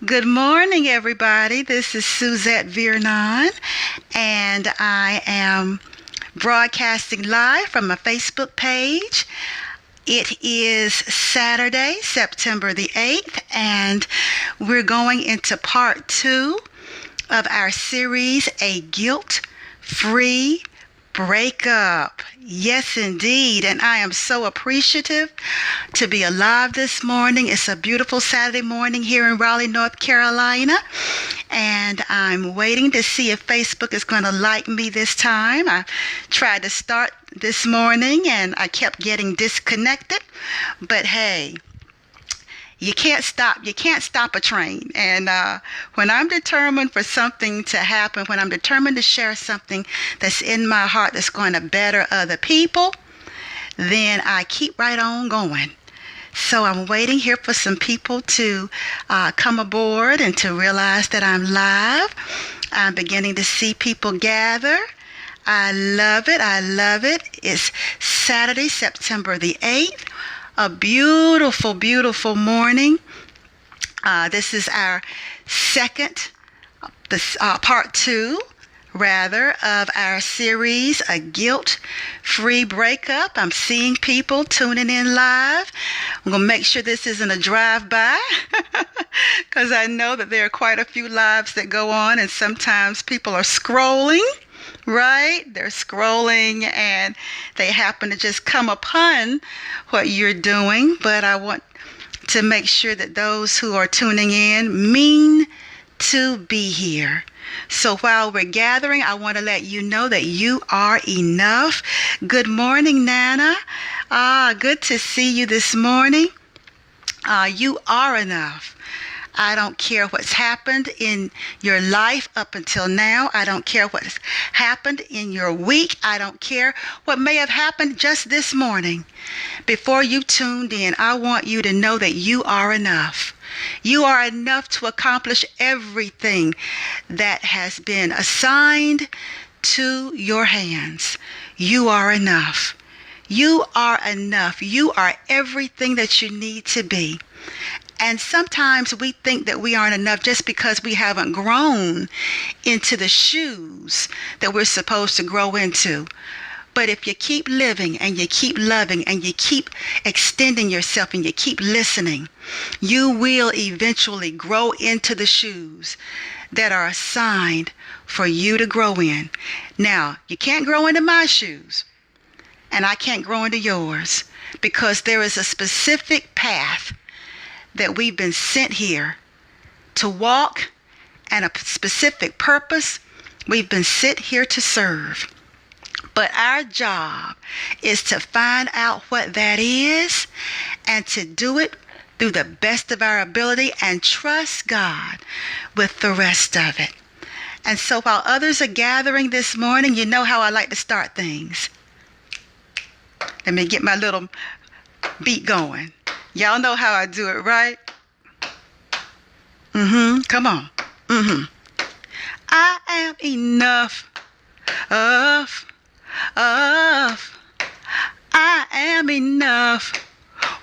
Good morning, everybody. This is Suzette Viernon, and I am broadcasting live from my Facebook page. It is Saturday, September the 8th, and we're going into part 2 of our series, A Guilt-Free Breakup. Yes, indeed. And I am so appreciative to be alive this morning. It's a beautiful Saturday morning here in Raleigh, North Carolina. And I'm waiting to see if Facebook is going to like me this time. I tried to start this morning and I kept getting disconnected. But hey, you can't stop a train. And when I'm determined for something to happen, when I'm determined to share something that's in my heart that's going to better other people, then I keep right on going. So I'm waiting here for some people to come aboard and to realize that I'm live. I'm beginning to see people gather. I love it. I love it. It's Saturday, September the 8th. A beautiful, beautiful morning. This is our part 2, of our series, A Guilt-Free Breakup. I'm seeing people tuning in live. I'm going to make sure this isn't a drive-by because I know that there are quite a few lives that go on, and sometimes people are scrolling. Right? They're scrolling and they happen to just come upon what you're doing. But I want to make sure that those who are tuning in mean to be here. So while we're gathering, I want to let you know that you are enough. Good morning, Nana. Good to see you this morning. You are enough. I don't care what's happened in your life up until now. I don't care what's happened in your week. I don't care what may have happened just this morning. Before you tuned in, I want you to know that you are enough. You are enough to accomplish everything that has been assigned to your hands. You are enough. You are enough. You are everything that you need to be. And sometimes we think that we aren't enough just because we haven't grown into the shoes that we're supposed to grow into. But if you keep living and you keep loving and you keep extending yourself and you keep listening, you will eventually grow into the shoes that are assigned for you to grow in. Now, you can't grow into my shoes, and I can't grow into yours, because there is a specific path that we've been sent here to walk, and a specific purpose we've been sent here to serve. But our job is to find out what that is and to do it through the best of our ability and trust God with the rest of it. And so while others are gathering this morning, you know how I like to start things. Let me get my little beat going. Y'all know how I do it, right? Come on. I am enough of. I am enough.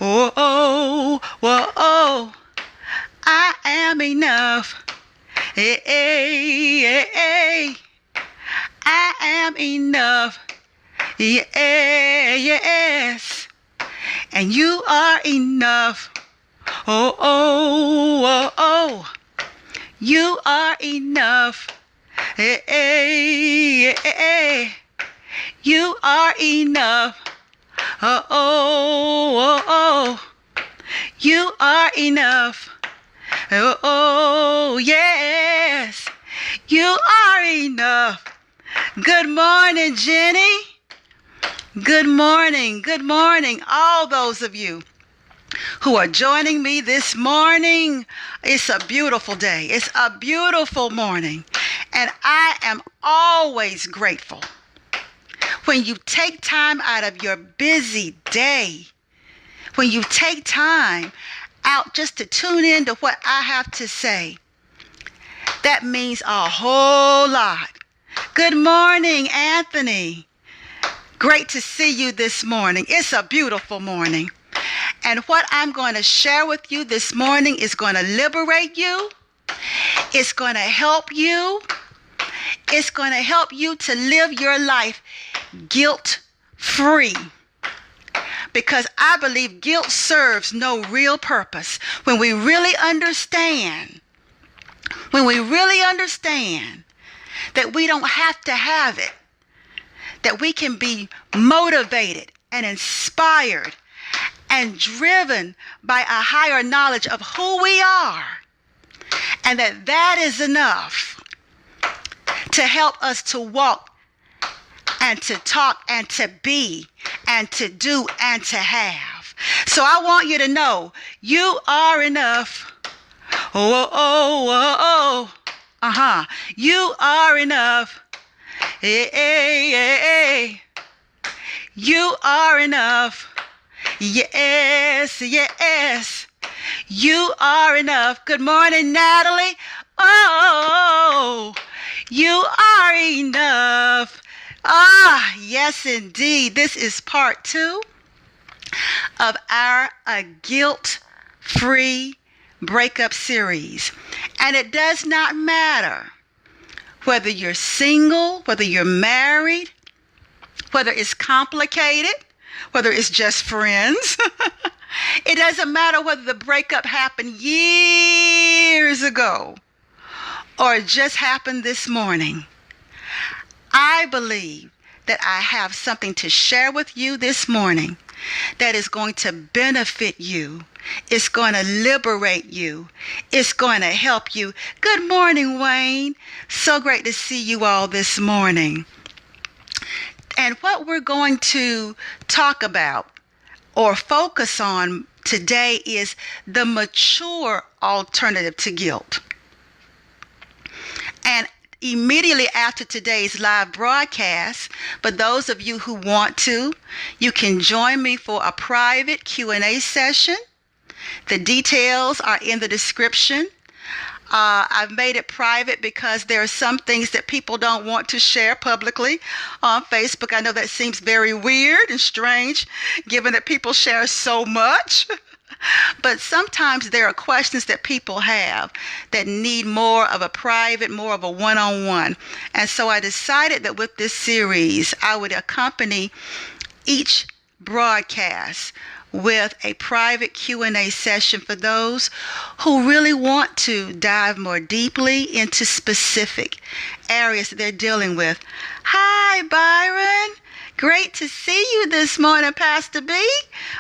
Oh. I am enough. Hey. I am enough. Yes. And you are enough. Oh. You are enough. Hey. You are enough. Oh. You are enough. Oh, yes. You are enough. Good morning, Jenny. Good morning, all those of you who are joining me this morning. It's a beautiful day. It's a beautiful morning. And I am always grateful when you take time out of your busy day, when you take time out just to tune in to what I have to say. That means a whole lot. Good morning, Anthony. Great to see you this morning. It's a beautiful morning. And what I'm going to share with you this morning is going to liberate you. It's going to help you. It's going to help you to live your life guilt-free. Because I believe guilt serves no real purpose. When we really understand that we don't have to have it, that we can be motivated and inspired and driven by a higher knowledge of who we are, and that is enough to help us to walk and to talk and to be and to do and to have. So I want you to know you are enough. You are enough. Hey. You are enough. Yes. You are enough. Good morning, Natalie. Oh, you are enough. Yes, indeed. This is part 2 of our guilt-free breakup series. And it does not matter whether you're single, whether you're married, whether it's complicated, whether it's just friends. It doesn't matter whether the breakup happened years ago or it just happened this morning. I believe that I have something to share with you this morning that is going to benefit you. It's going to liberate you. It's going to help you. Good morning, Wayne. So great to see you all this morning. And what we're going to talk about or focus on today is the mature alternative to guilt. And immediately after today's live broadcast, for those of you who want to, you can join me for a private Q&A session. The details are in the description. I've made it private because there are some things that people don't want to share publicly on Facebook. I know that seems very weird and strange, given that people share so much. But sometimes there are questions that people have that need more of a private, more of a one-on-one. And so I decided that with this series, I would accompany each broadcast with a private Q&A session for those who really want to dive more deeply into specific areas that they're dealing with. Hi, Byron. Great to see you this morning, Pastor B.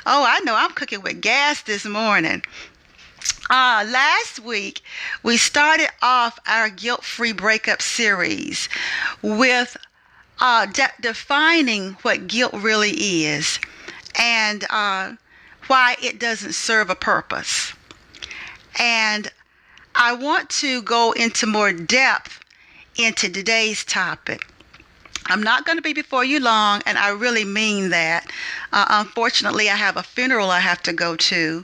Oh, I know I'm cooking with gas this morning. Last week, we started off our Guilt-Free Breakup series with defining what guilt really is and why it doesn't serve a purpose. And I want to go into more depth into today's topic. I'm not going to be before you long, and I really mean that. Unfortunately, I have a funeral I have to go to,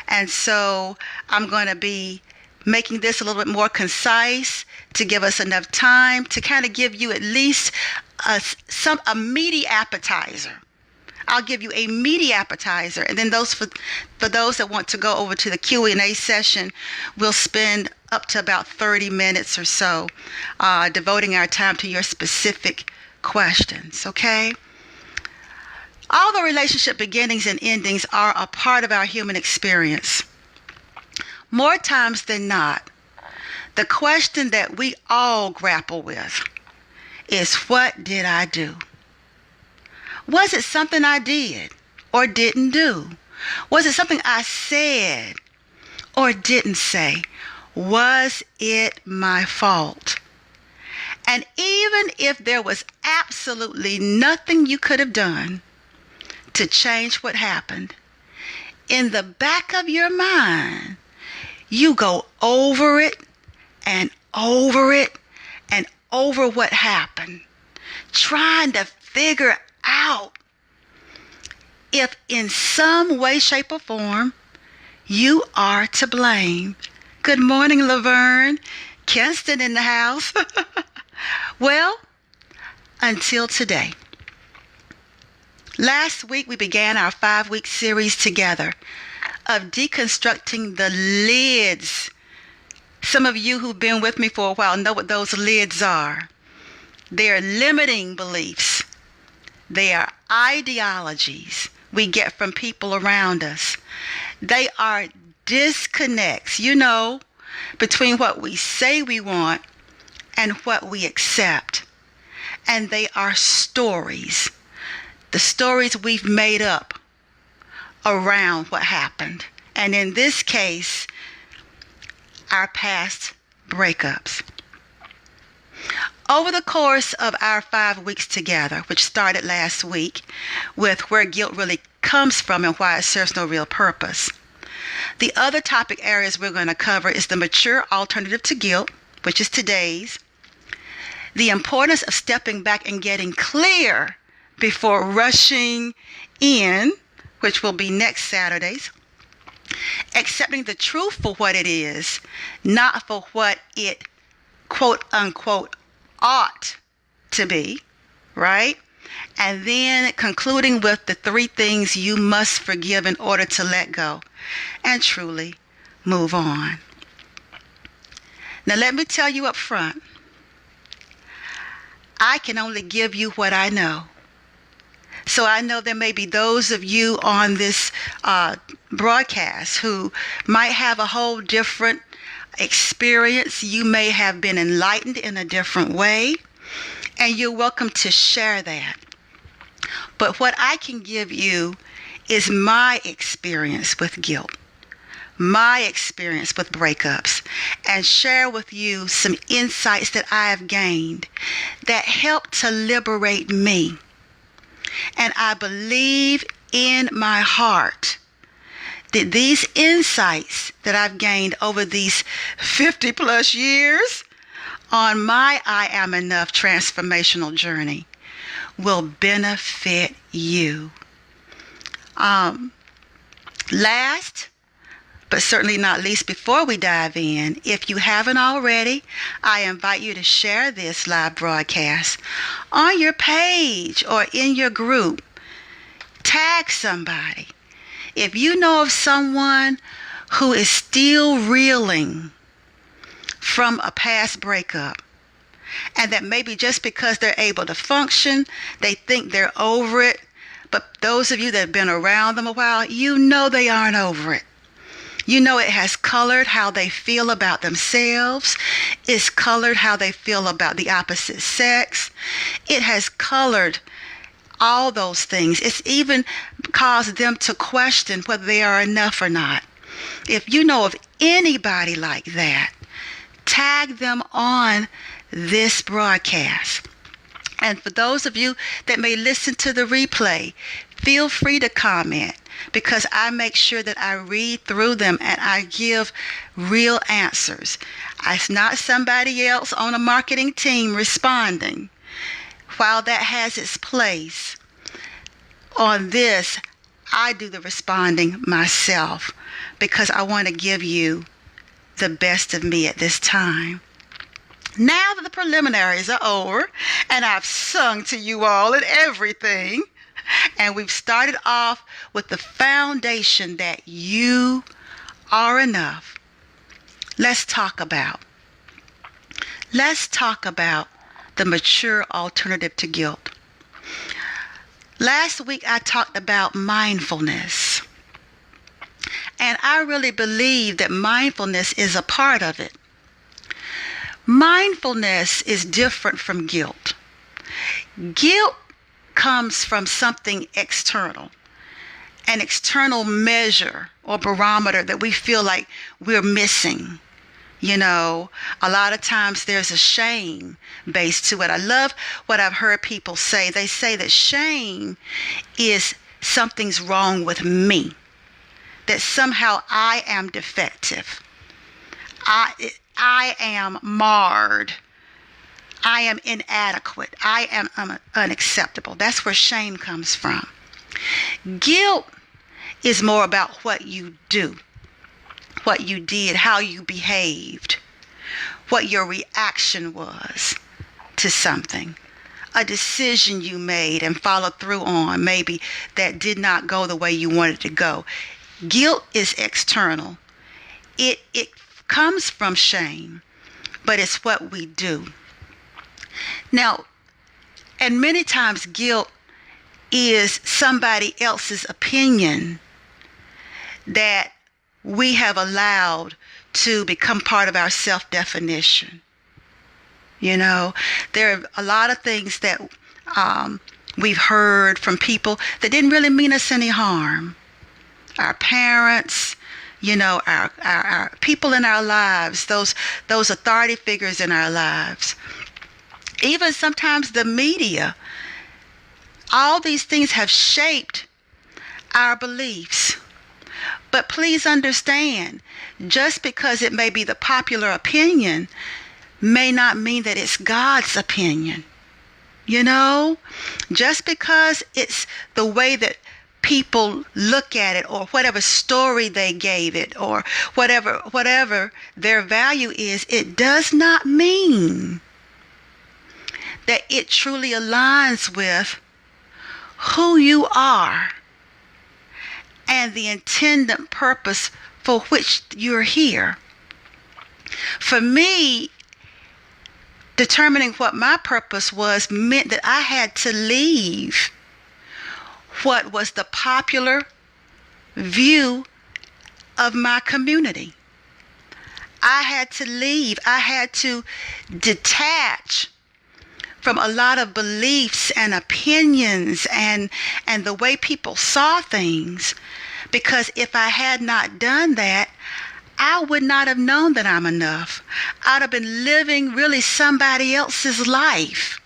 and so I'm going to be making this a little bit more concise to give us enough time to kind of give you at least a meaty appetizer. I'll give you a meaty appetizer, and then for those that want to go over to the Q&A session, we'll spend up to about 30 minutes or so devoting our time to your specific questions, okay? All the relationship beginnings and endings are a part of our human experience. More times than not, the question that we all grapple with is, what did I do? Was it something I did or didn't do? Was it something I said or didn't say? Was it my fault? And even if there was absolutely nothing you could have done to change what happened, in the back of your mind, you go over it and over it and over what happened, trying to figure out if in some way, shape, or form you are to blame. Good morning, Laverne. Kenston in the house. Well, until today. Last week we began our 5-week series together of deconstructing the lids Some of you who've been with me for a while know what those lids are. They're limiting beliefs. They are ideologies we get from people around us. They are disconnects, between what we say we want and what we accept. And they are stories. The stories we've made up around what happened. And in this case, our past breakups. Over the course of our 5 weeks together, which started last week with where guilt really comes from and why it serves no real purpose, the other topic areas we're going to cover is the mature alternative to guilt, which is today's, the importance of stepping back and getting clear before rushing in, which will be next Saturdays, accepting the truth for what it is, not for what it, quote unquote, ought to be, right? And then concluding with the 3 things you must forgive in order to let go and truly move on. Now, let me tell you up front, I can only give you what I know. So I know there may be those of you on this broadcast who might have a whole different experience. You may have been enlightened in a different way, and you're welcome to share that. But what I can give you is my experience with guilt, my experience with breakups, and share with you some insights that I have gained that help to liberate me. And I believe in my heart that these insights that I've gained over these 50 plus years on my I Am Enough transformational journey will benefit you. Last, but certainly not least, before we dive in, if you haven't already, I invite you to share this live broadcast on your page or in your group. Tag somebody. If you know of someone who is still reeling from a past breakup, and that maybe just because they're able to function, they think they're over it, but those of you that have been around them a while, you know they aren't over it. You know it has colored how they feel about themselves. It's colored how they feel about the opposite sex. It has colored all those things. It's even caused them to question whether they are enough or not. If you know of anybody like that, tag them on this broadcast. And for those of you that may listen to the replay, feel free to comment, because I make sure that I read through them and I give real answers. It's not somebody else on a marketing team responding. While that has its place, on this, I do the responding myself because I want to give you the best of me at this time. Now that the preliminaries are over and I've sung to you all and everything, and we've started off with the foundation that you are enough, let's talk about the mature alternative to guilt. Last week I talked about mindfulness, and I really believe that mindfulness is a part of it. Mindfulness is different from guilt. Guilt comes from something external, an external measure or barometer that we feel like we're missing. A lot of times there's a shame base to it. I love what I've heard people say. They say that shame is something's wrong with me, that somehow I am defective. I am marred. I am inadequate. I am unacceptable. That's where shame comes from. Guilt is more about what you do, what you did, how you behaved, what your reaction was to something, a decision you made and followed through on, maybe that did not go the way you wanted to go. Guilt is external. It comes from shame, but it's what we do. Now, and many times guilt is somebody else's opinion that we have allowed to become part of our self-definition. You know, there are a lot of things that we've heard from people that didn't really mean us any harm. Our parents, you know, our people in our lives, those authority figures in our lives. Even sometimes the media. All these things have shaped our beliefs. But please understand, just because it may be the popular opinion may not mean that it's God's opinion. You know, just because it's the way that people look at it, or whatever story they gave it, or whatever their value is, it does not mean that it truly aligns with who you are and the intended purpose for which you're here. For me, determining what my purpose was meant that I had to leave what was the popular view of my community. I had to leave. I had to detach from a lot of beliefs and opinions and the way people saw things. Because if I had not done that, I would not have known that I'm enough. I'd have been living really somebody else's life,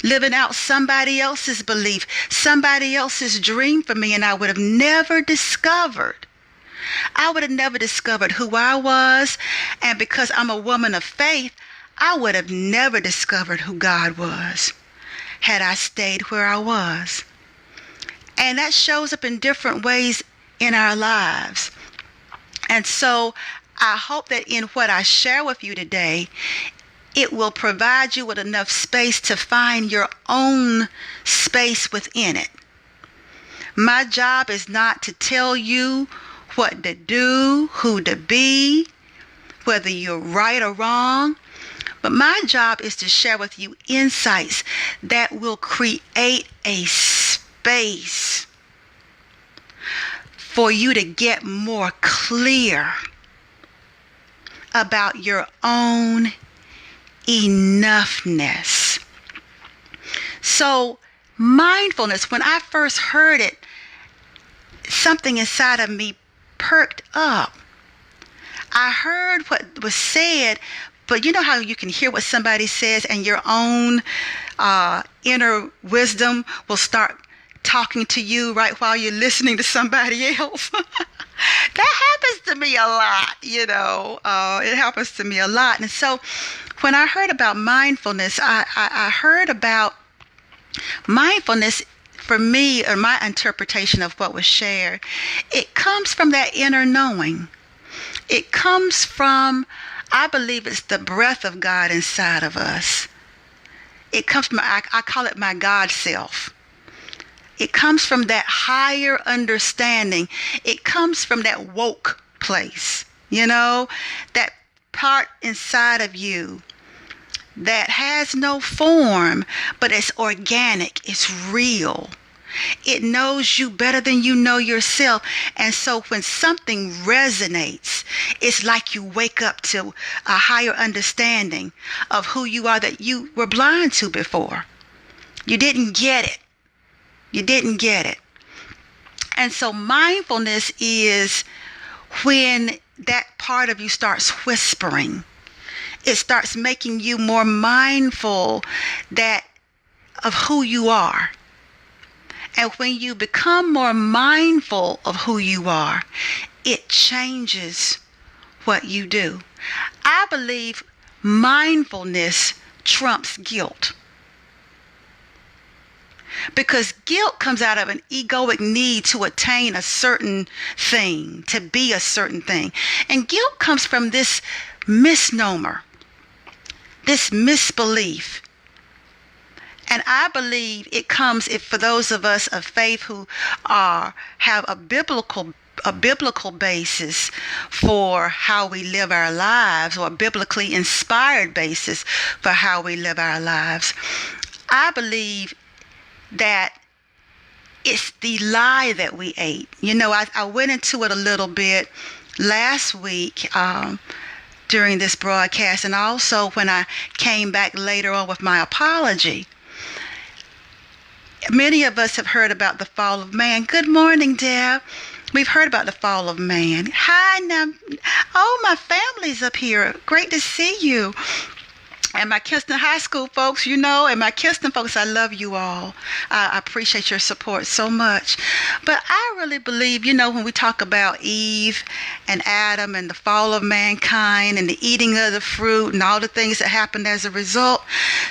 living out somebody else's belief, somebody else's dream for me, and I would have never discovered. I would have never discovered who I was, and because I'm a woman of faith, I would have never discovered who God was had I stayed where I was. And that shows up in different ways in our lives. And so I hope that in what I share with you today, it will provide you with enough space to find your own space within it. My job is not to tell you what to do, who to be, whether you're right or wrong. But my job is to share with you insights that will create a space for you to get more clear about your own enoughness. So mindfulness, when I first heard it, something inside of me perked up. I heard what was said, but you know how you can hear what somebody says and your own inner wisdom will start talking to you right while you're listening to somebody else? That happens to me a lot, you know. It happens to me a lot. And so when I heard about mindfulness, I heard about mindfulness. For me, or my interpretation of what was shared, it comes from that inner knowing. It comes from, I believe it's the breath of God inside of us. It comes from, I call it my God self. It comes from that higher understanding. It comes from that woke place, you know, that part inside of you that has no form, but it's organic, it's real. It knows you better than you know yourself. And so when something resonates, it's like you wake up to a higher understanding of who you are that you were blind to before. You didn't get it. You didn't get it. And so mindfulness is when that part of you starts whispering. It starts making you more mindful of who you are. And when you become more mindful of who you are, it changes what you do. I believe mindfulness trumps guilt. Because guilt comes out of an egoic need to attain a certain thing, to be a certain thing. And guilt comes from this misnomer, this misbelief. And I believe it comes for those of us of faith who have a biblical a biblical basis for how we live our lives, or a biblically inspired basis for how we live our lives. I believe that it's the lie that we ate. I went into it a little bit last week during this broadcast, and also when I came back later on with my apology. Many of us have heard about the fall of man. Good morning, Deb. We've heard about the fall of man. Hi, now. Oh, my family's up here. Great to see you. And my Kinston High School folks, and my Kinston folks, I love you all. I appreciate your support so much. But I really believe, when we talk about Eve and Adam and the fall of mankind and the eating of the fruit and all the things that happened as a result,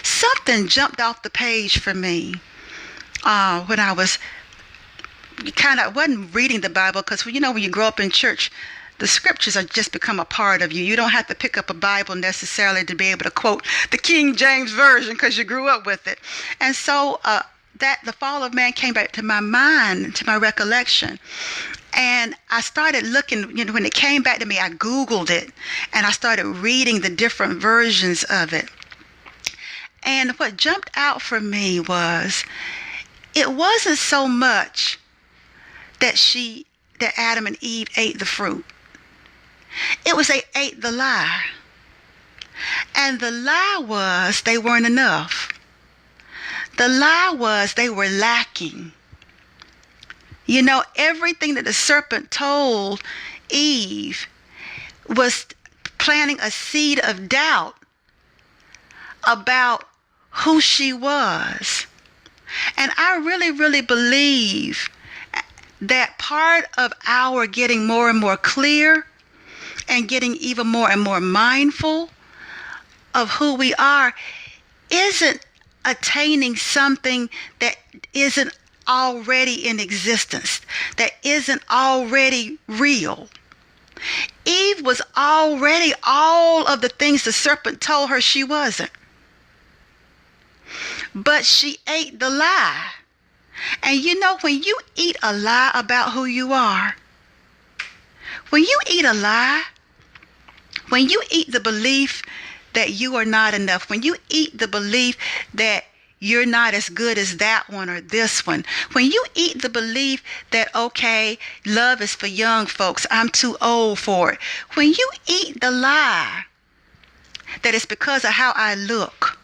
something jumped off the page for me when I was wasn't reading the Bible, because, when you grow up in church, the scriptures are just become a part of you. You don't have to pick up a Bible necessarily to be able to quote the King James Version because you grew up with it. And so that the fall of man came back to my mind, to my recollection. And I started looking, when it came back to me, I Googled it and I started reading the different versions of it. And what jumped out for me was, it wasn't so much that Adam and Eve ate the fruit. It was they ate the lie. And the lie was they weren't enough. The lie was they were lacking. Everything that the serpent told Eve was planting a seed of doubt about who she was. And I really, really believe that part of our getting more and more clear and getting even more and more mindful of who we are isn't attaining something that isn't already in existence, that isn't already real. Eve was already all of the things the serpent told her she wasn't. But she ate the lie. And when you eat a lie about who you are, when you eat a lie, when you eat the belief that you are not enough, when you eat the belief that you're not as good as that one or this one, when you eat the belief that, okay, love is for young folks, I'm too old for it, when you eat the lie that it's because of how I look,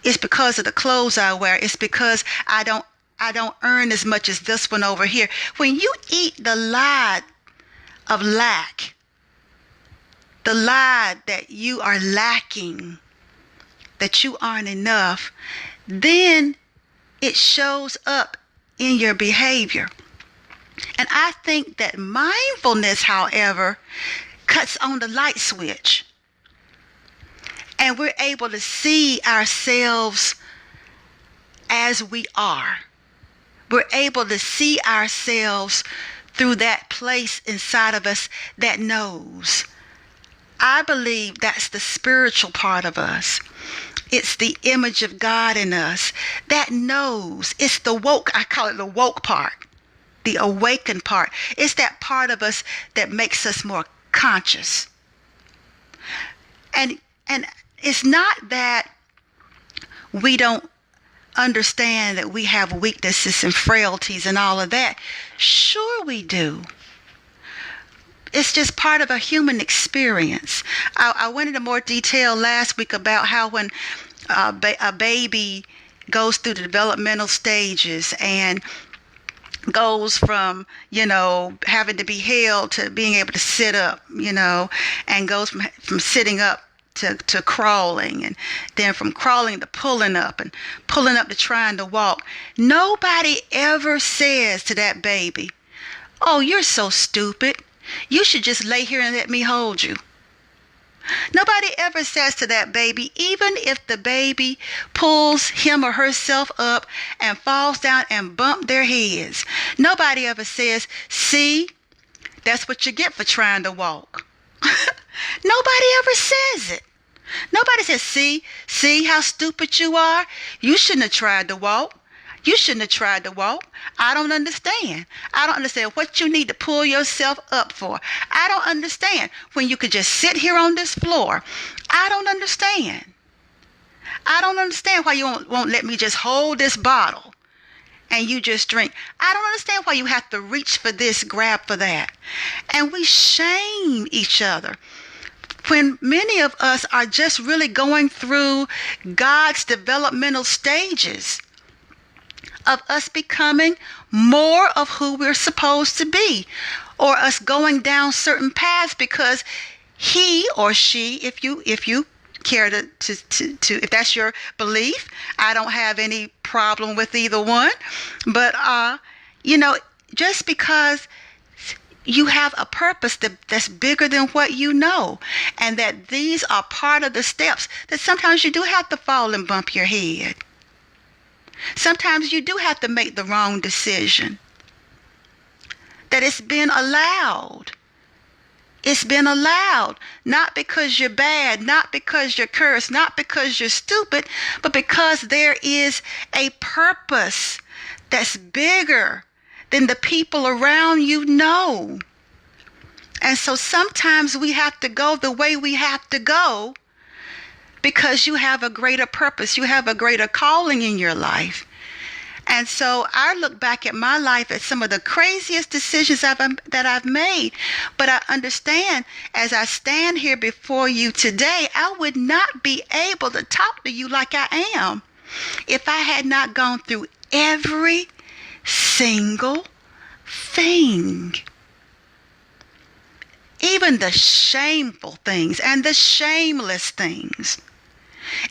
it's because of the clothes I wear, it's because I don't earn as much as this one over here, when you eat the lie of lack, the lie that you are lacking, that you aren't enough, then it shows up in your behavior. And I think that mindfulness, however, cuts on the light switch. And we're able to see ourselves as we are. We're able to see ourselves through that place inside of us that knows. I believe that's the spiritual part of us. It's the image of God in us that knows. It's the woke, I call it the woke part, the awakened part. It's that part of us that makes us more conscious. And it's not that we don't understand that we have weaknesses and frailties and all of that. Sure we do. It's just part of a human experience. I went into more detail last week about how when a baby goes through the developmental stages and goes from, having to be held to being able to sit up, and goes from sitting up to crawling, and then from crawling to pulling up, and pulling up to trying to walk. Nobody ever says to that baby, "Oh, you're so stupid. You should just lay here and let me hold you." Nobody ever says to that baby, even if the baby pulls him or herself up and falls down and bump their heads, nobody ever says, "See, that's what you get for trying to walk." Nobody ever says it. Nobody says, see how stupid you are? You shouldn't have tried to walk. You shouldn't have tried to walk. I don't understand. I don't understand what you need to pull yourself up for. I don't understand when you could just sit here on this floor. I don't understand. I don't understand why you won't let me just hold this bottle and you just drink. I don't understand why you have to reach for this, grab for that. And we shame each other when many of us are just really going through God's developmental stages of us becoming more of who we're supposed to be, or us going down certain paths because he or she, if you care to if that's your belief, I don't have any problem with either one, but just because you have a purpose that's bigger than what you know, and that these are part of the steps, that sometimes you do have to fall and bump your head. Sometimes you do have to make the wrong decision. That it's been allowed. It's been allowed, not because you're bad, not because you're cursed, not because you're stupid, but because there is a purpose that's bigger than the people around you know. And so sometimes we have to go the way we have to go because you have a greater purpose. You have a greater calling in your life. And so I look back at my life at some of the craziest decisions that I've made. But I understand, as I stand here before you today, I would not be able to talk to you like I am if I had not gone through every single thing. Even the shameful things and the shameless things.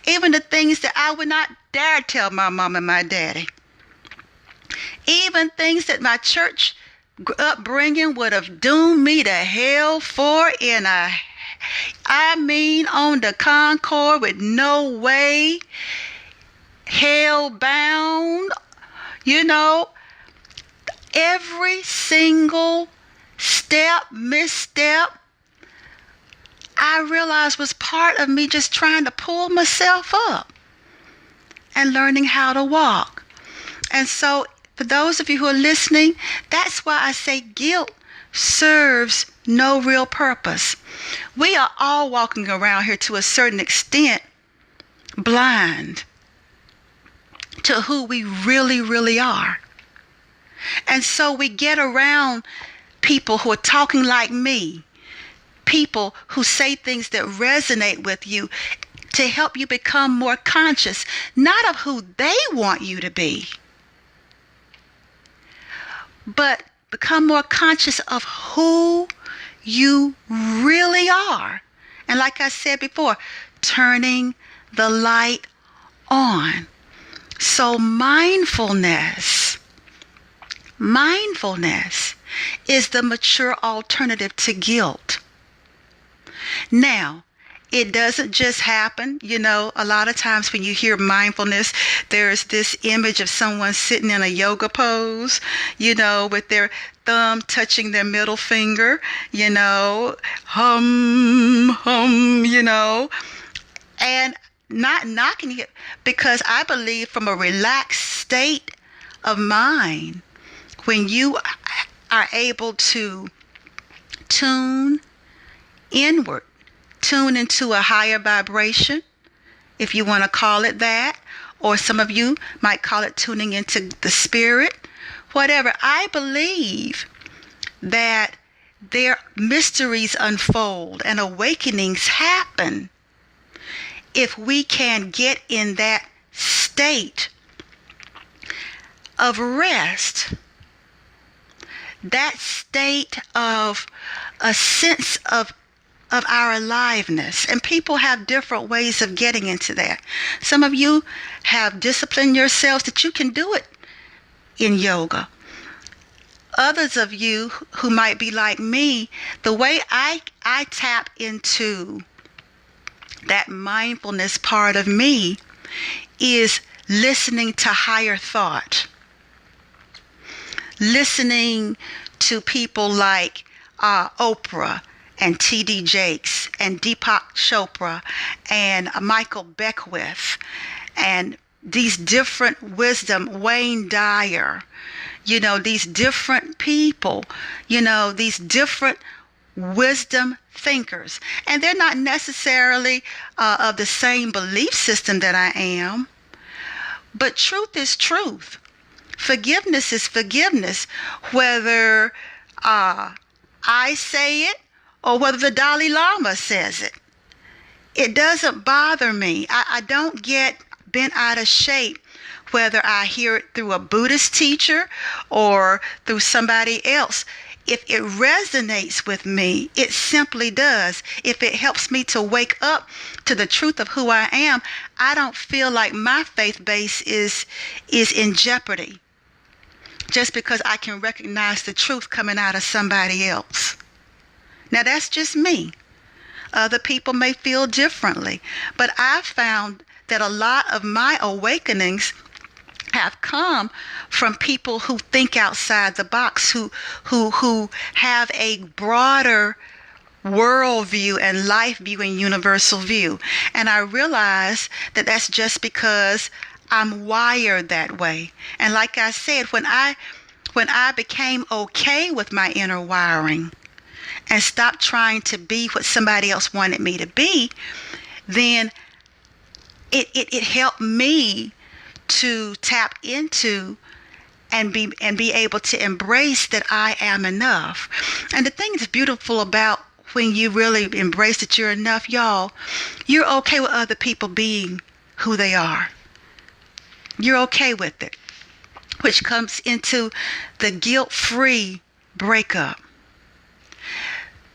Even the things that I would not dare tell my mom and my daddy. Even things that my church upbringing would have doomed me to hell for on the Concord with no way, hell bound, every single misstep, I realized was part of me just trying to pull myself up and learning how to walk. And so for those of you who are listening, that's why I say guilt serves no real purpose. We are all walking around here to a certain extent blind to who we really, really are. And so we get around people who are talking like me, people who say things that resonate with you to help you become more conscious, not of who they want you to be, but become more conscious of who you really are. And like I said before, turning the light on. So mindfulness is the mature alternative to guilt. Now, it doesn't just happen. A lot of times when you hear mindfulness, there's this image of someone sitting in a yoga pose, with their thumb touching their middle finger, hum, and not knocking it, because I believe from a relaxed state of mind, when you are able to tune inward, tune into a higher vibration, if you want to call it that, or some of you might call it tuning into the spirit, whatever. I believe that their mysteries unfold and awakenings happen if we can get in that state of rest, that state of a sense of our aliveness. And people have different ways of getting into that. Some of you have disciplined yourselves that you can do it in yoga. Others of you who might be like me, the way I tap into that mindfulness part of me is listening to higher thought. Listening to people like Oprah and T.D. Jakes and Deepak Chopra and Michael Beckwith and these different wisdom, Wayne Dyer, these different people, these different wisdom thinkers. And they're not necessarily of the same belief system that I am, but truth is truth. Forgiveness is forgiveness, whether I say it or whether the Dalai Lama says it. It doesn't bother me. I don't get bent out of shape whether I hear it through a Buddhist teacher or through somebody else. If it resonates with me, it simply does. If it helps me to wake up to the truth of who I am, I don't feel like my faith base is in jeopardy just because I can recognize the truth coming out of somebody else. Now, that's just me. Other people may feel differently, but I've found that a lot of my awakenings have come from people who think outside the box, who have a broader worldview and life view and universal view. And I realize that that's just because I'm wired that way. And like I said, when I became okay with my inner wiring and stopped trying to be what somebody else wanted me to be, then it helped me to tap into and be able to embrace that I am enough. And the thing that's beautiful about when you really embrace that you're enough, y'all, you're okay with other people being who they are. You're okay with it, which comes into the guilt-free breakup.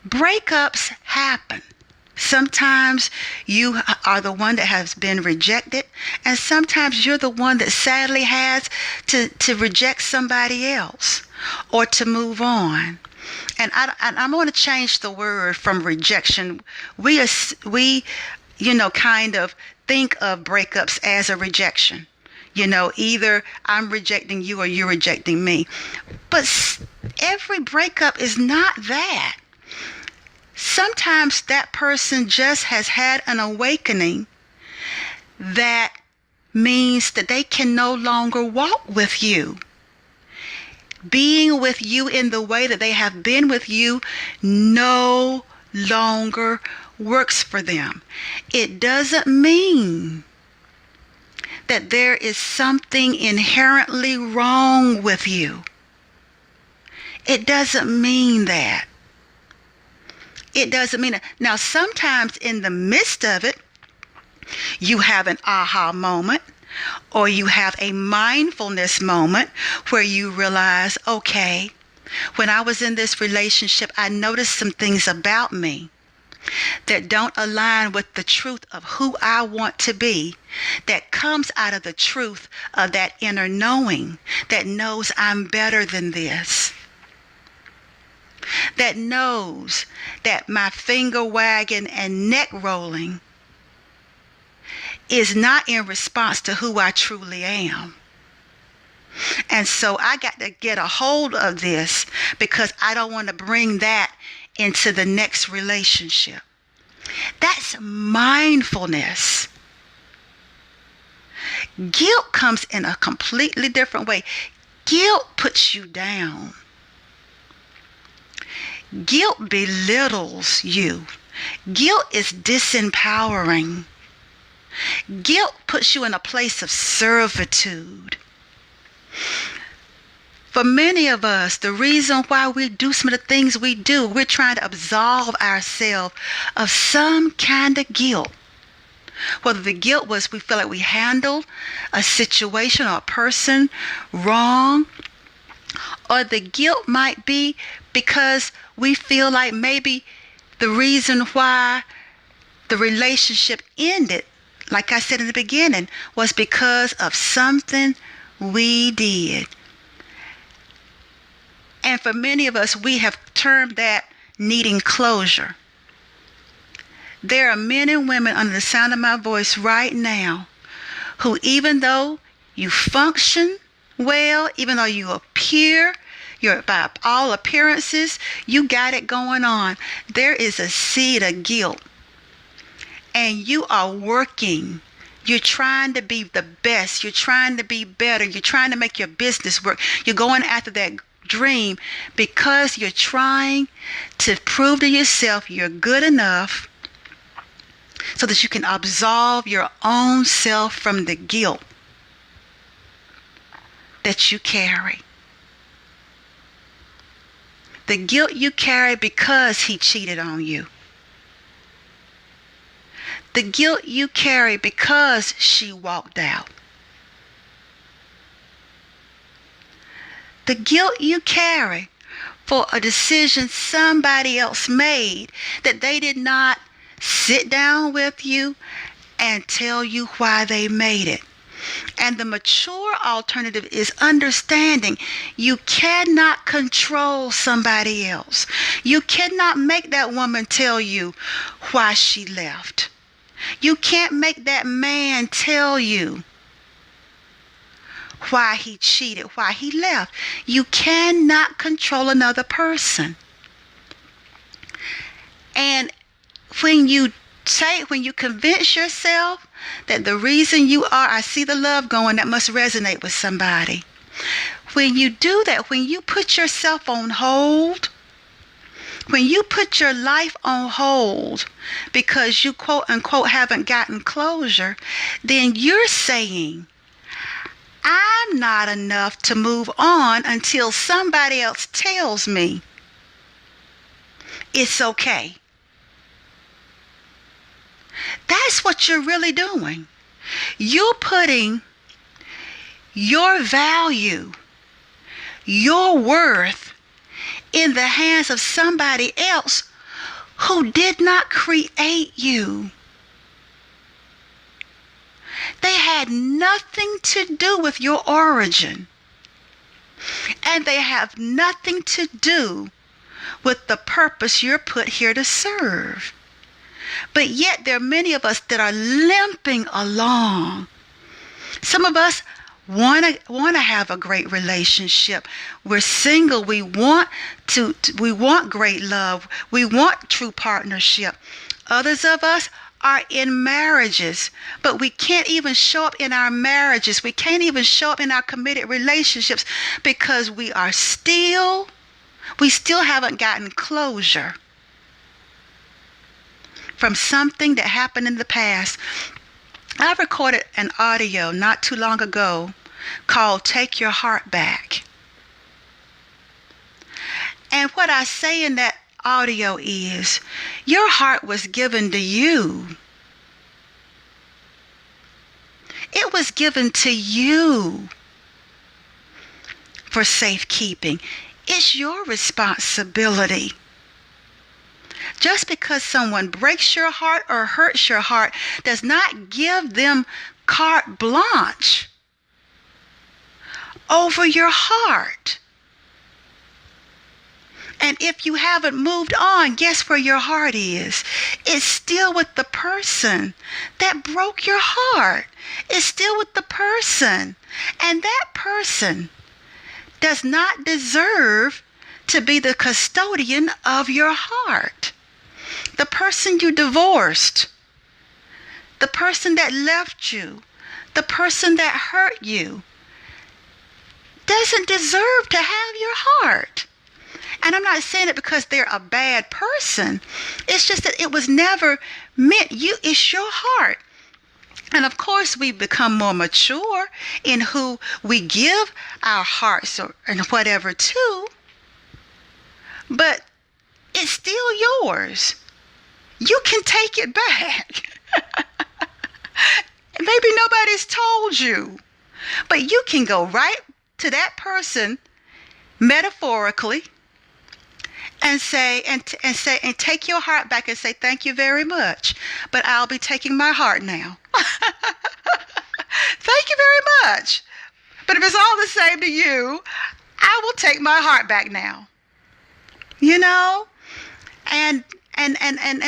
Breakups happen. Sometimes you are the one that has been rejected, and sometimes you're the one that sadly has to reject somebody else or to move on. And I'm going to change the word from rejection. We kind of think of breakups as a rejection. Either I'm rejecting you or you're rejecting me. But every breakup is not that. Sometimes that person just has had an awakening that means that they can no longer walk with you. Being with you in the way that they have been with you no longer works for them. It doesn't mean that there is something inherently wrong with you. It doesn't mean that. It doesn't mean it. Now, sometimes in the midst of it, you have an aha moment, or you have a mindfulness moment where you realize, okay, when I was in this relationship, I noticed some things about me that don't align with the truth of who I want to be, that comes out of the truth of that inner knowing that knows I'm better than this, that knows that my finger wagging and neck rolling is not in response to who I truly am. And so I got to get a hold of this because I don't want to bring that into the next relationship. That's mindfulness. Guilt comes in a completely different way. Guilt puts you down. Guilt belittles you. Guilt is disempowering. Guilt puts you in a place of servitude. For many of us, the reason why we do some of the things we do, we're trying to absolve ourselves of some kind of guilt. Whether the guilt was we feel like we handled a situation or a person wrong, or the guilt might be because we feel like maybe the reason why the relationship ended, like I said in the beginning, was because of something we did. And for many of us, we have termed that needing closure. There are men and women under the sound of my voice right now who, even though you function well, even though you appear, you're by all appearances, you got it going on, there is a seed of guilt. And you are working You're trying to be the best. You're trying to be better. You're trying to make your business work. You're going after that dream because you're trying to prove to yourself you're good enough so that you can absolve your own self from the guilt that you carry. The guilt you carry because he cheated on you. The guilt you carry because she walked out. The guilt you carry for a decision somebody else made that they did not sit down with you and tell you why they made it. And the mature alternative is understanding you cannot control somebody else. You cannot make that woman tell you why she left. You can't make that man tell you why he cheated, why he left. You cannot control another person. And when you convince yourself that the reason you are, I see the love going, that must resonate with somebody. When you do that, when you put yourself on hold, when you put your life on hold because you quote unquote haven't gotten closure, then you're saying, I'm not enough to move on until somebody else tells me it's okay. That's what you're really doing. You're putting your value, your worth in the hands of somebody else who did not create you. They had nothing to do with your origin. And they have nothing to do with the purpose you're put here to serve. But yet there are many of us that are limping along. Some of us want to have a great relationship. We're single. We want great love. We want true partnership. Others of us are in marriages, but we can't even show up in our marriages. We can't even show up in our committed relationships because we still haven't gotten closure from something that happened in the past. I recorded an audio not too long ago called Take Your Heart Back. And what I say in that audio is, your heart was given to you. It was given to you for safekeeping. It's your responsibility. Just because someone breaks your heart or hurts your heart does not give them carte blanche over your heart. And if you haven't moved on, guess where your heart is? It's still with the person that broke your heart. It's still with the person. And that person does not deserve to be the custodian of your heart. The person you divorced, the person that left you, the person that hurt you, doesn't deserve to have your heart. And I'm not saying it because they're a bad person. It's just that it was never meant you. It's your heart. And of course, we become more mature in who we give our hearts and whatever to. But it's still yours. You can take it back. Maybe nobody's told you. But you can go right to that person metaphorically and take your heart back and say, thank you very much, but I'll be taking my heart now. Thank you very much. But if it's all the same to you, I will take my heart back now. You know? And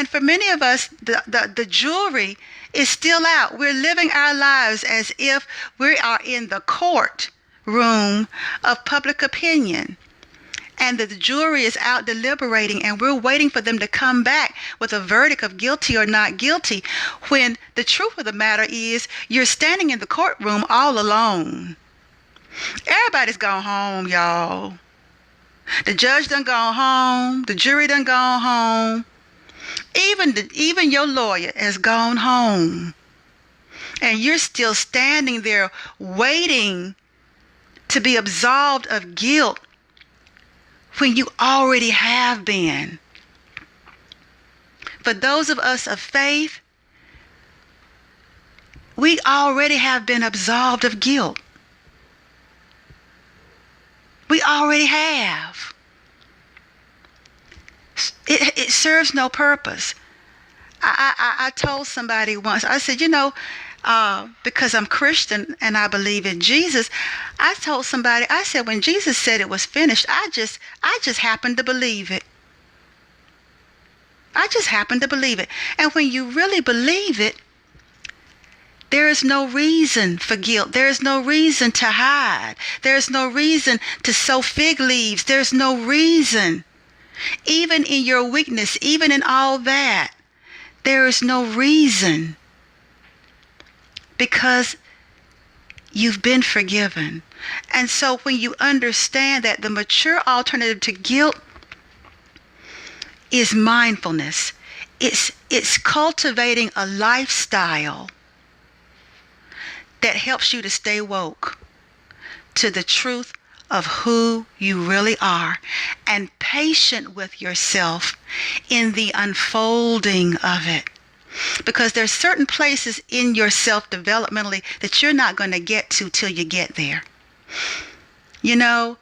for many of us, the jewelry is still out. We're living our lives as if we are in the court room of public opinion. and the jury is out deliberating, and we're waiting for them to come back with a verdict of guilty or not guilty, when the truth of the matter is you're standing in the courtroom all alone. Everybody's gone home, y'all. The judge done gone home. The jury done gone home. Even your lawyer has gone home. And you're still standing there waiting to be absolved of guilt when you already have been. For those of us of faith, we already have been absolved of guilt. We already have. It serves no purpose. I told somebody once, I said, because I'm Christian and I believe in Jesus, I told somebody, I said, when Jesus said it was finished, I just happened to believe it. I just happened to believe it. And when you really believe it, there is no reason for guilt. There is no reason to hide. There is no reason to sew fig leaves. There's no reason. Even in your weakness, even in all that, there is no reason. Because you've been forgiven. And so when you understand that the mature alternative to guilt is mindfulness, it's cultivating a lifestyle that helps you to stay woke to the truth of who you really are, and patient with yourself in the unfolding of it. Because there's certain places in yourself developmentally that you're not going to get to till you get there. You're not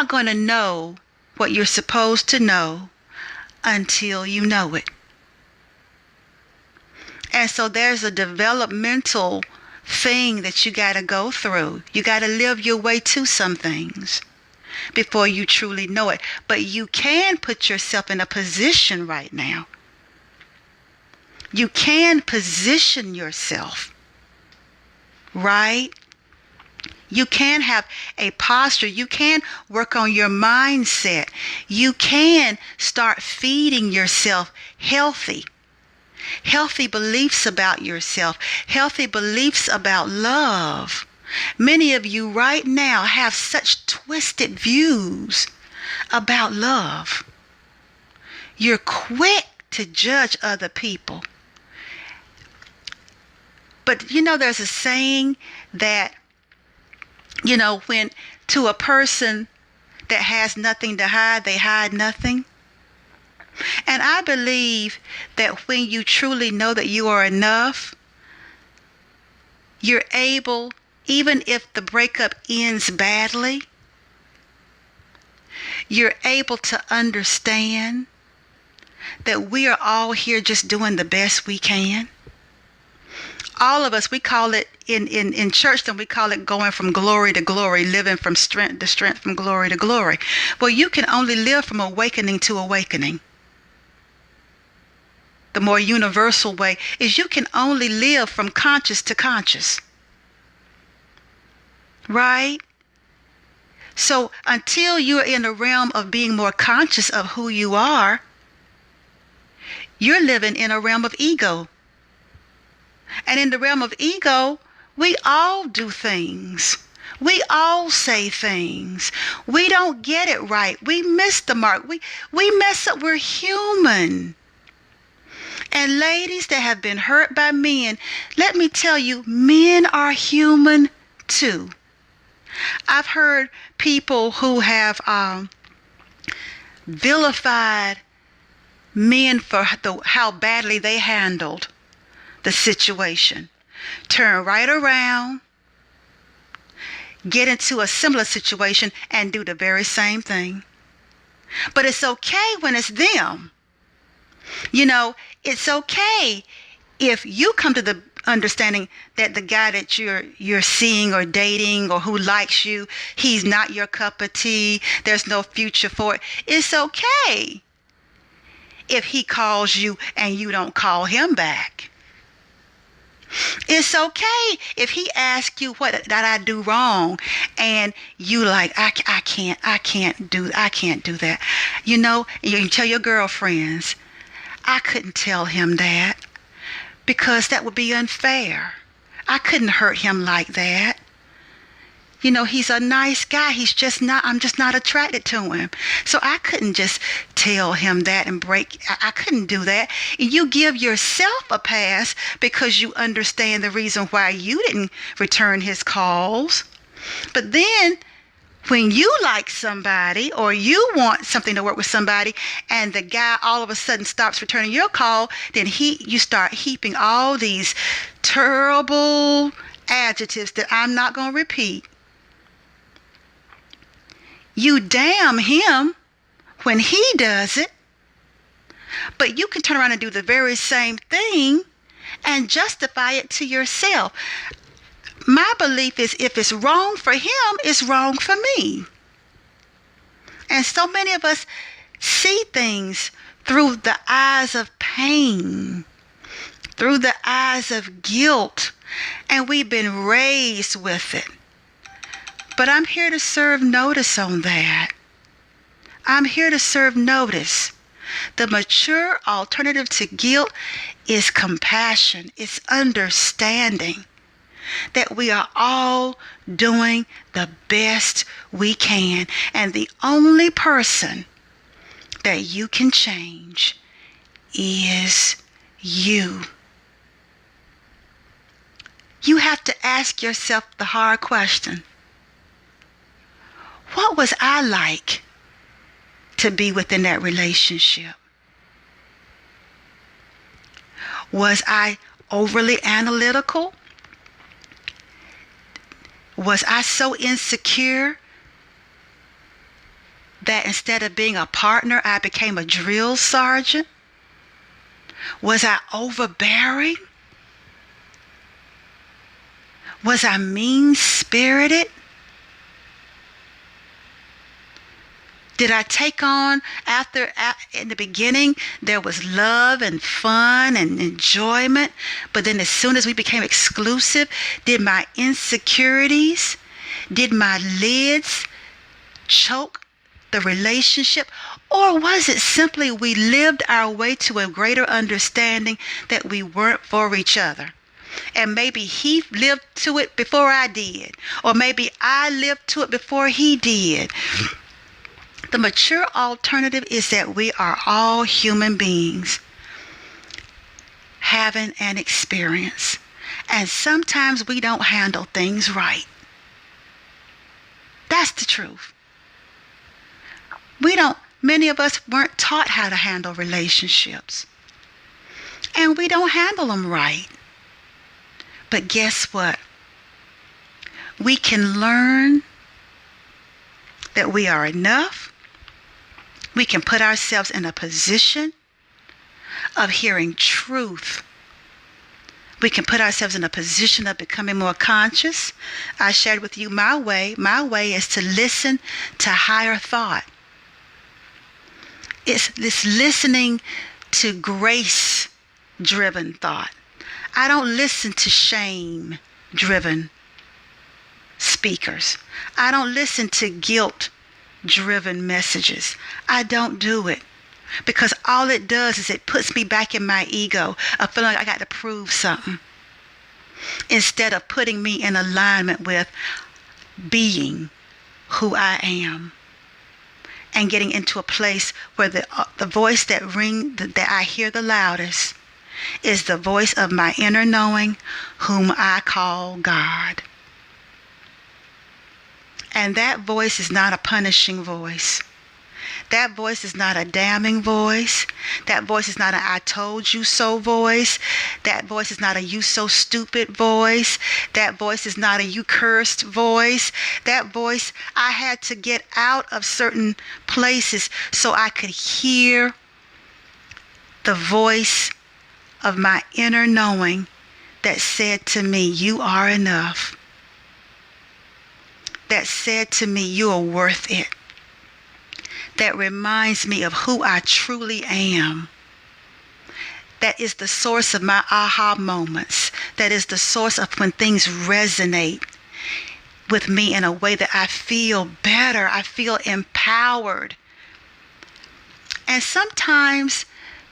going to know what you're supposed to know until you know it. And so there's a developmental thing that you got to go through. You got to live your way to some things before you truly know it. But you can put yourself in a position right now. You can position yourself, right? You can have a posture. You can work on your mindset. You can start feeding yourself healthy beliefs about yourself, healthy beliefs about love. Many of you right now have such twisted views about love. You're quick to judge other people. But there's a saying that, when to a person that has nothing to hide, they hide nothing. And I believe that when you truly know that you are enough, you're able, even if the breakup ends badly, you're able to understand that we are all here just doing the best we can. All of us, we call it, in church, then we call it going from glory to glory, living from strength to strength, from glory to glory. Well, you can only live from awakening to awakening. The more universal way is you can only live from conscious to conscious. Right? So until you're in the realm of being more conscious of who you are, you're living in a realm of ego. And in the realm of ego, we all do things. We all say things. We don't get it right. We miss the mark. We mess up. We're human. And ladies that have been hurt by men, let me tell you, men are human too. I've heard people who have vilified men for how badly they handled the situation. Turn right around, get into a similar situation, and do the very same thing. But it's okay when it's them. It's okay if you come to the understanding that the guy that you're seeing or dating or who likes you, he's not your cup of tea. There's no future for it. It's okay if he calls you and you don't call him back. It's okay if he asks you what did I do wrong, and you like, I can't do that. You know, you can tell your girlfriends, I couldn't tell him that because that would be unfair. I couldn't hurt him like that. You know, he's a nice guy. I'm just not attracted to him. So I couldn't just tell him that and I couldn't do that. And you give yourself a pass because you understand the reason why you didn't return his calls. But then when you like somebody or you want something to work with somebody and the guy all of a sudden stops returning your call, then you start heaping all these terrible adjectives that I'm not going to repeat. You damn him when he does it, but you can turn around and do the very same thing and justify it to yourself. My belief is if it's wrong for him, it's wrong for me. And so many of us see things through the eyes of pain, through the eyes of guilt, and we've been raised with it. But I'm here to serve notice on that. I'm here to serve notice. The mature alternative to guilt is compassion. It's understanding that we are all doing the best we can. And the only person that you can change is you. You have to ask yourself the hard question. What was I like to be within that relationship? Was I overly analytical? Was I so insecure that instead of being a partner, I became a drill sergeant? Was I overbearing? Was I mean-spirited? Did I take on in the beginning, there was love and fun and enjoyment, but then as soon as we became exclusive, did my insecurities, did my lids choke the relationship? Or was it simply we lived our way to a greater understanding that we weren't for each other? And maybe he lived to it before I did, or maybe I lived to it before he did. The mature alternative is that we are all human beings having an experience. And sometimes we don't handle things right. That's the truth. Many of us weren't taught how to handle relationships. And we don't handle them right. But guess what? We can learn that we are enough. We can put ourselves in a position of hearing truth. We can put ourselves in a position of becoming more conscious. I shared with you my way. My way is to listen to higher thought. It's this listening to grace-driven thought. I don't listen to shame-driven speakers. I don't listen to guilt-driven messages. I don't do it because all it does is it puts me back in my ego of feeling like I got to prove something instead of putting me in alignment with being who I am and getting into a place where the voice that I hear the loudest is the voice of my inner knowing, whom I call God. And that voice is not a punishing voice. That voice is not a damning voice. That voice is not an I told you so voice. That voice is not a you so stupid voice. That voice is not a you cursed voice. That voice, I had to get out of certain places so I could hear the voice of my inner knowing that said to me, you are enough. That said to me, you are worth it. That reminds me of who I truly am. That is the source of my aha moments. That is the source of when things resonate with me in a way that I feel better. I feel empowered. And sometimes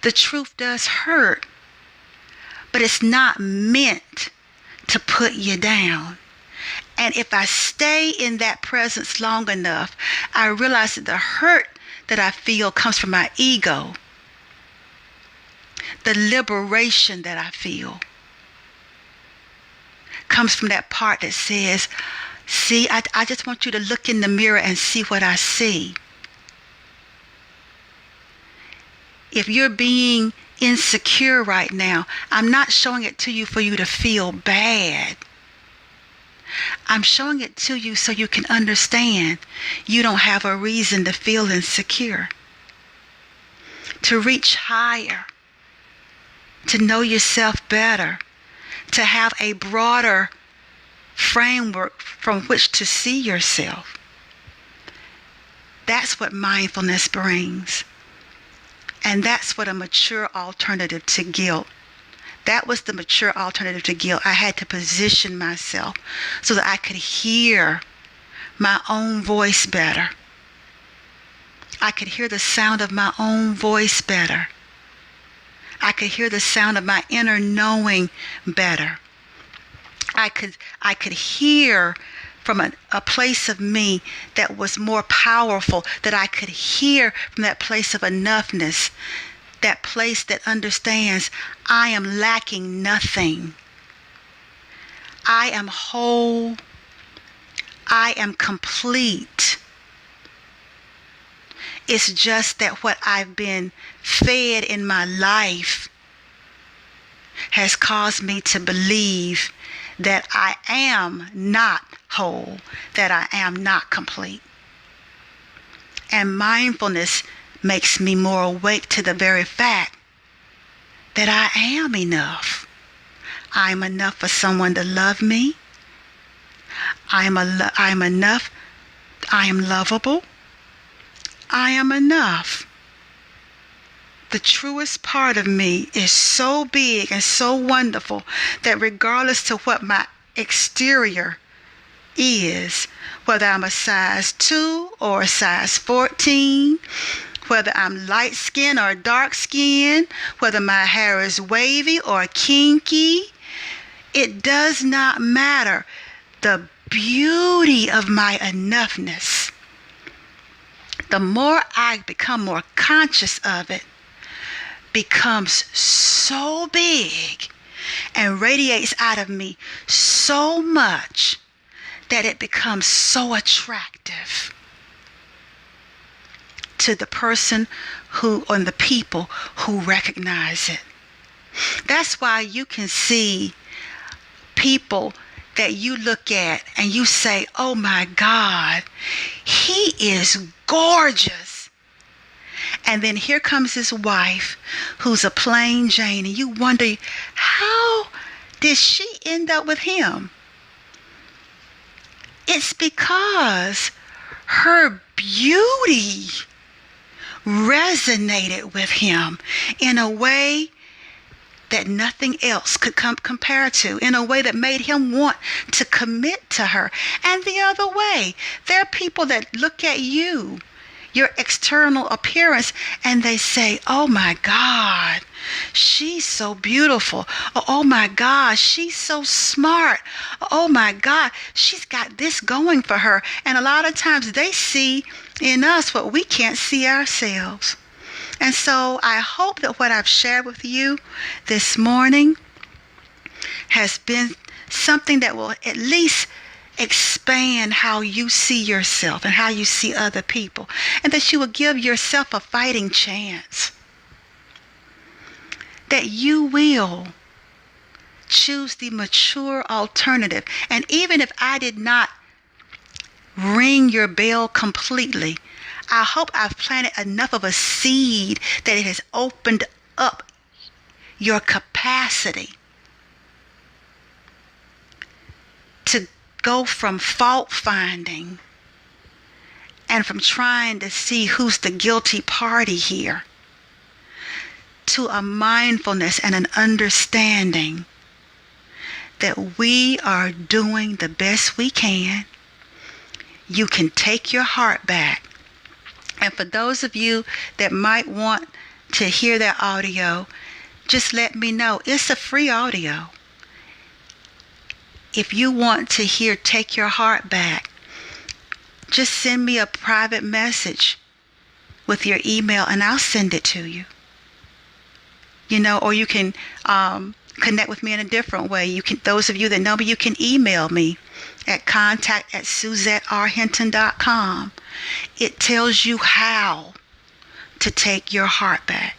the truth does hurt, but it's not meant to put you down. And if I stay in that presence long enough, I realize that the hurt that I feel comes from my ego. The liberation that I feel comes from that part that says, see, I just want you to look in the mirror and see what I see. If you're being insecure right now, I'm not showing it to you for you to feel bad. I'm showing it to you so you can understand you don't have a reason to feel insecure. To reach higher, to know yourself better, to have a broader framework from which to see yourself. That's what mindfulness brings. And that's what a mature alternative to guilt. That was the mature alternative to guilt. I had to position myself so that I could hear my own voice better. I could hear the sound of my own voice better. I could hear the sound of my inner knowing better. I could hear from a place of me that was more powerful, that I could hear from that place of enoughness, that place that understands I am lacking nothing. I am whole. I am complete. It's just that what I've been fed in my life has caused me to believe that I am not whole, that I am not complete. And mindfulness makes me more awake to the very fact that I am enough. I'm enough for someone to love me. I'm enough. I am lovable. I am enough. The truest part of me is so big and so wonderful that regardless to what my exterior is, whether I'm a size 2 or a size 14, whether I'm light skinned or dark skinned, whether my hair is wavy or kinky, it does not matter. The beauty of my enoughness, the more I become more conscious of it, becomes so big and radiates out of me so much that it becomes so attractive to the person who, and the people who recognize it. That's why you can see people that you look at and you say, oh my God, he is gorgeous. And then here comes his wife, who's a plain Jane, and you wonder, how did she end up with him? It's because her beauty resonated with him in a way that nothing else could compare to, in a way that made him want to commit to her. And the other way, there are people that look at you, your external appearance, and they say, oh my God, she's so beautiful. Oh my God, she's so smart. Oh my God, she's got this going for her. And a lot of times they see in us what we can't see ourselves. And so I hope that what I've shared with you this morning has been something that will at least expand how you see yourself and how you see other people, and that you will give yourself a fighting chance, that you will choose the mature alternative. And even if I did not ring your bell completely, I hope I've planted enough of a seed that it has opened up your capacity to go from fault finding and from trying to see who's the guilty party here, to a mindfulness and an understanding that we are doing the best we can. You can take your heart back. And for those of you that might want to hear that audio, just let me know. It's a free audio. If you want to hear Take Your Heart Back, just send me a private message with your email and I'll send it to you. Or you can connect with me in a different way. Those of you that know me, you can email me at contact@SuzetteRHinton.com. It tells you how to take your heart back.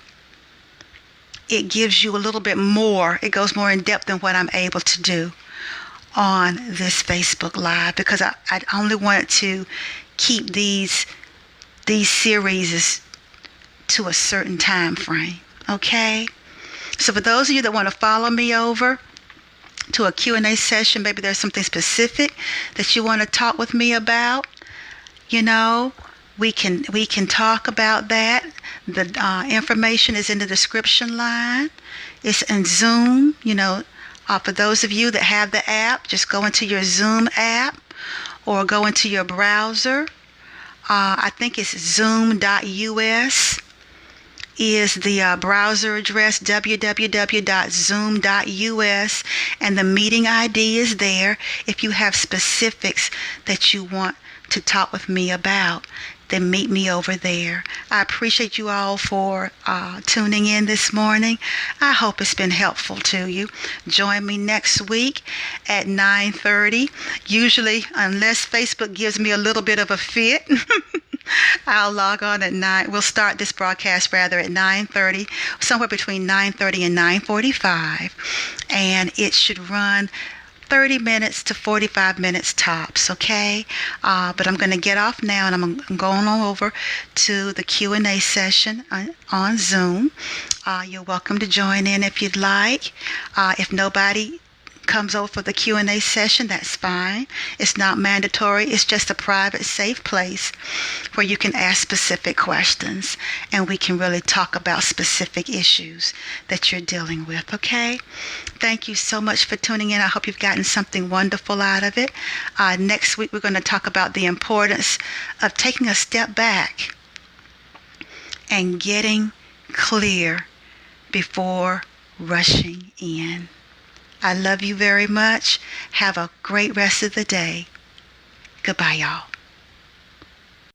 It gives you a little bit more. It goes more in depth than what I'm able to do on this Facebook Live, because I only wanted to keep these series to a certain time frame. Okay? So for those of you that want to follow me over to a Q&A session, maybe there's something specific that you want to talk with me about, we can talk about that. The information is in the description line. It's in Zoom. For those of you that have the app, just go into your Zoom app or go into your browser. I think it's zoom.us is the browser address, www.zoom.us, and the meeting ID is there. If you have specifics that you want to talk with me about, then meet me over there. I appreciate you all for tuning in this morning. I hope it's been helpful to you. Join me next week at 9:30. Usually, unless Facebook gives me a little bit of a fit, I'll log on at 9. We'll start this broadcast at 9:30, somewhere between 9:30 and 9:45, and it should run 30 minutes to 45 minutes tops, okay? But I'm going to get off now, and I'm going on over to the Q&A session on Zoom. You're welcome to join in if you'd like. If nobody comes over for the Q&A session, that's fine. It's not mandatory. It's just a private, safe place where you can ask specific questions and we can really talk about specific issues that you're dealing with, okay? Thank you so much for tuning in. I hope you've gotten something wonderful out of it. Next week, we're going to talk about the importance of taking a step back and getting clear before rushing in. I love you very much. Have a great rest of the day. Goodbye, y'all.